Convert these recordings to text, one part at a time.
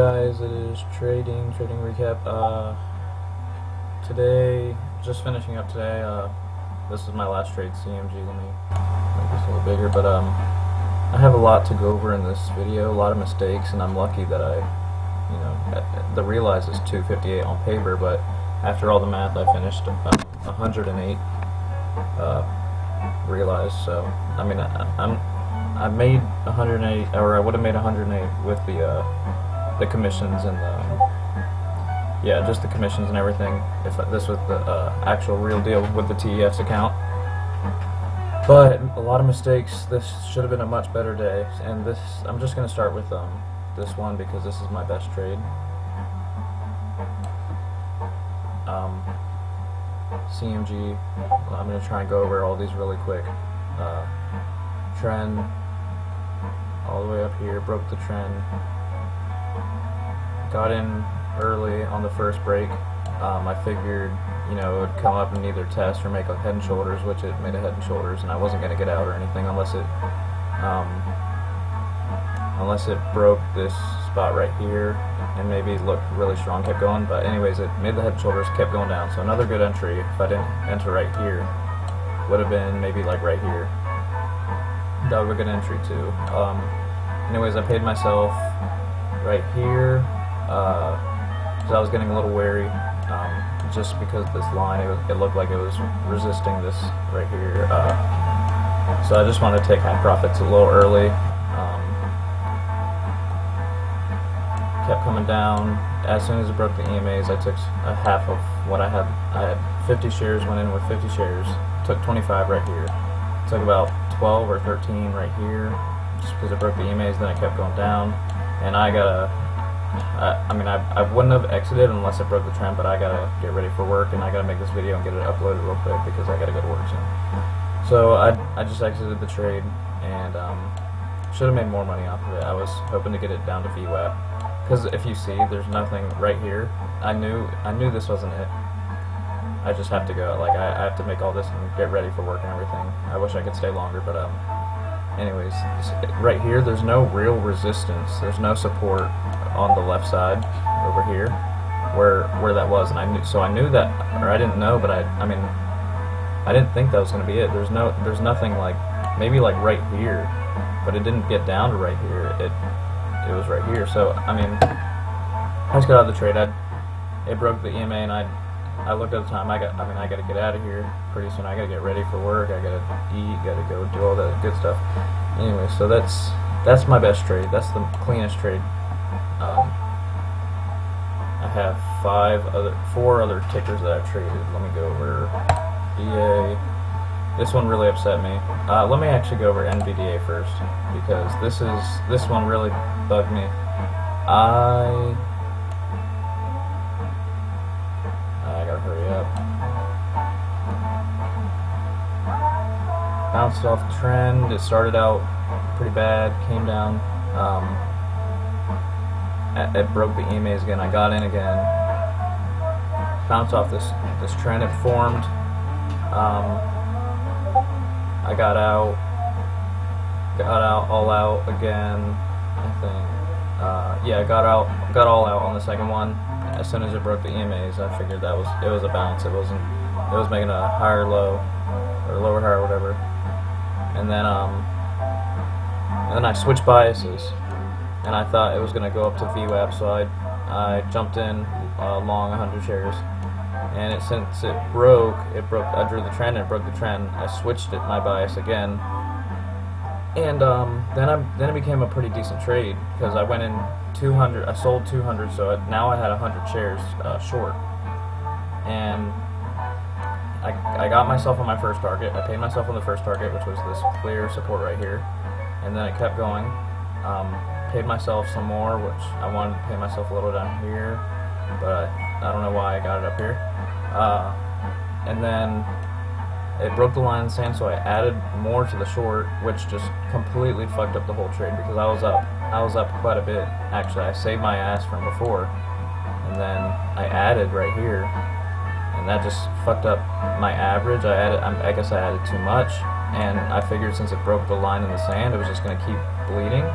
guys, it is trading recap. Today, just finishing up today. This is my last trade, CMG. Let me make this a little bigger, but I have a lot to go over in this video, a lot of mistakes, and I'm lucky that the realize is 258 on paper, but after all the math, I finished 108 realized. So I mean, I made 108, or I would have made 108 with the commissions and just the commissions and everything. If this was the actual real deal with the TES account, but a lot of mistakes. This should have been a much better day. And this, I'm just gonna start with this one because this is my best trade. CMG. I'm gonna try and go over all these really quick. Trend all the way up here, broke the trend, got in early on the first break. I figured, it would come up and either test or make a head and shoulders, which it made a head and shoulders, and I wasn't going to get out or anything unless it broke this spot right here and maybe looked really strong, kept going. But anyways, it made the head and shoulders, kept going down. So another good entry, if I didn't enter right here, would have been maybe like right here. That would be a good entry too. Anyways, I paid myself right here, because I was getting a little wary, just because this line, it looked like it was resisting this right here. So I just wanted to take high profits a little early. Kept coming down. As soon as it broke the EMAs, I took a half of what I had. I had 50 shares, went in with 50 shares, took 25 right here. Took about 12 or 13 right here, just because it broke the EMAs. Then I kept going down, and I wouldn't have exited unless it broke the trend, but I gotta get ready for work, and I gotta make this video and get it uploaded real quick because I gotta go to work soon. So I just exited the trade, and should have made more money off of it. I was hoping to get it down to VWAP, because if you see, there's nothing right here. I knew this wasn't it. I just have to go. Like, I have to make all this and get ready for work and everything. I wish I could stay longer, but anyways, right here, there's no real resistance. There's no support on the left side over here, where that was, and I knew that, or I didn't know, but I didn't think that was going to be it. There's nothing like, maybe like right here, but it didn't get down to right here. It was right here. So I just got out of the trade. It broke the EMA, and I looked at the time. I got to get out of here pretty soon. I got to get ready for work. I got to eat. Got to go do all that good stuff. Anyway, so that's my best trade. That's the cleanest trade. I have 4 other tickers that I've traded. Let me go over EA. This one really upset me. Let me actually go over NVDA first, because this one really bugged me. I gotta hurry up. Bounced off the trend. It started out pretty bad, came down. It broke the EMAs again. I got in again. Bounced off this trend. It formed. I got out all out again, I think. Yeah, I got all out on the second one. As soon as it broke the EMAs, I figured it was a bounce. It was making a higher low, or lower higher, whatever. And then I switched biases, and I thought it was gonna go up to VWAP, so I jumped in long 100 shares. And since it broke. I drew the trend, and it broke the trend. I switched my bias again, and then it became a pretty decent trade, because I went in 200. I sold 200, so now I had 100 shares short, and I got myself on my first target. I paid myself on the first target, which was this clear support right here, and then it kept going. Paid myself some more, which I wanted to pay myself a little down here, but I don't know why I got it up here. And then it broke the line in the sand, so I added more to the short, which just completely fucked up the whole trade, because I was up quite a bit. Actually, I saved my ass from before, and then I added right here, and that just fucked up my average. I guess I added too much, and I figured since it broke the line in the sand, it was just going to keep bleeding.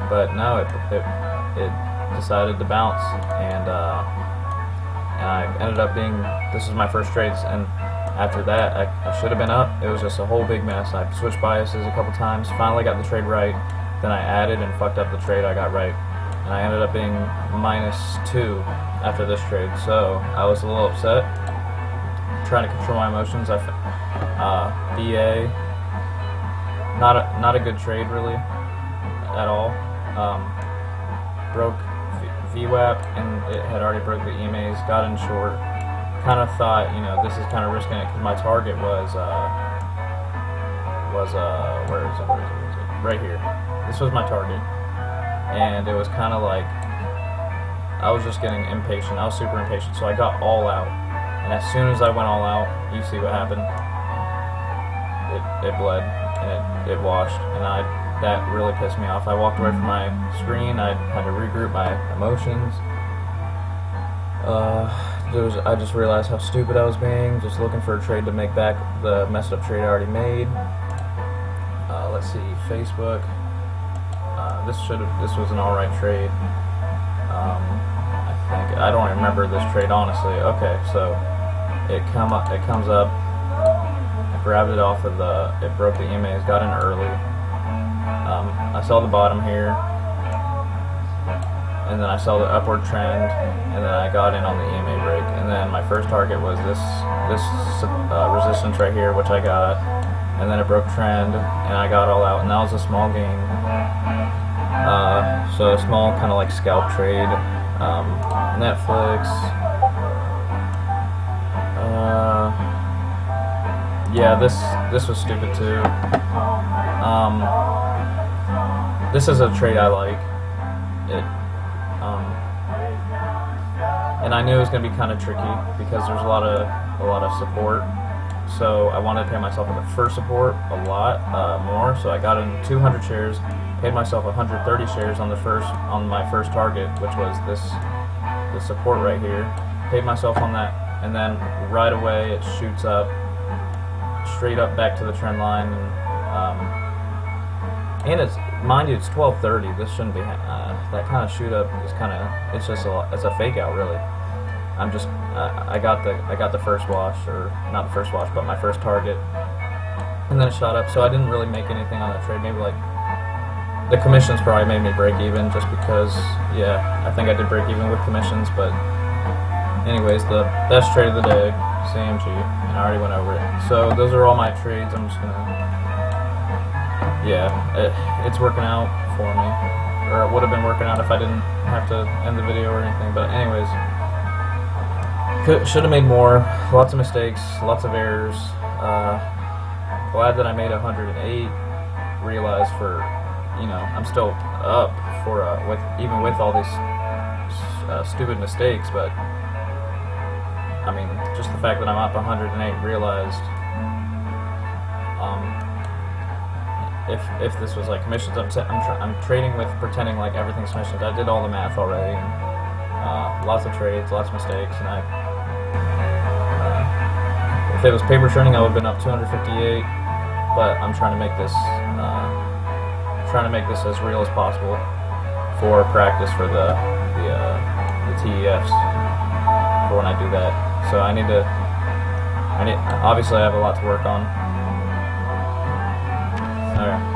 But no, it decided to bounce, and I ended up being, this was my first trades, and after that I should have been up. It was just a whole big mess. I switched biases a couple times, finally got the trade right, then I added and fucked up the trade I got right, and I ended up being -2 after this trade, so I was a little upset, trying to control my emotions. VA, not a good trade really at all. Broke VWAP, and it had already broke the EMAs, got in short. Kind of thought, you know, this is kind of risking it, because my target was where is it? Right here. This was my target, and it was kind of like I was just getting impatient. I was super impatient, so I got all out, and as soon as I went all out, you see what happened. It bled, and it washed, and that really pissed me off. I walked away from my screen. I had to regroup my emotions. I just realized how stupid I was being, just looking for a trade to make back the messed up trade I already made. Let's see, Facebook. This was an alright trade. I don't remember this trade honestly. Okay, so it comes up. I grabbed it off of it broke the EMAs, got in early. I saw the bottom here, and then I saw the upward trend, and then I got in on the EMA break, and then my first target was this resistance right here, which I got, and then it broke trend, and I got all out, and that was a small gain. So a small kind of like scalp trade. Netflix. Yeah, this was stupid too. This is a trade I like. And I knew it was going to be kind of tricky because there's a lot of support. So I wanted to pay myself in the first support a lot more. So I got in 200 shares, paid myself 130 shares on my first target, which was the support right here. Paid myself on that, and then right away it shoots up, straight up back to the trend line, and it's, mind you, it's 12:30. This shouldn't be that kind of shoot up is it's a fake out really. I got the first wash, or not the first wash, but my first target, and then it shot up. So I didn't really make anything on that trade. Maybe like the commissions probably made me break even, just because, yeah, I think I did break even with commissions. But anyways, the best trade of the day, CMG, and I already went over it. So those are all my trades. I'm just gonna, yeah, it's working out for me, or it would have been working out if I didn't have to end the video or anything. But anyways, should have made more. Lots of mistakes, lots of errors. Glad that I made 108. Realized I'm still up for even with all these stupid mistakes, but I mean, just the fact that I'm up 108, realized if this was like commissions, I'm trading with pretending like everything's commissions. I did all the math already, and lots of trades, lots of mistakes, and if it was paper trending, I would have been up 258. But I'm trying to make this as real as possible for practice for the TEFs for when I do that. So obviously I have a lot to work on. Alright.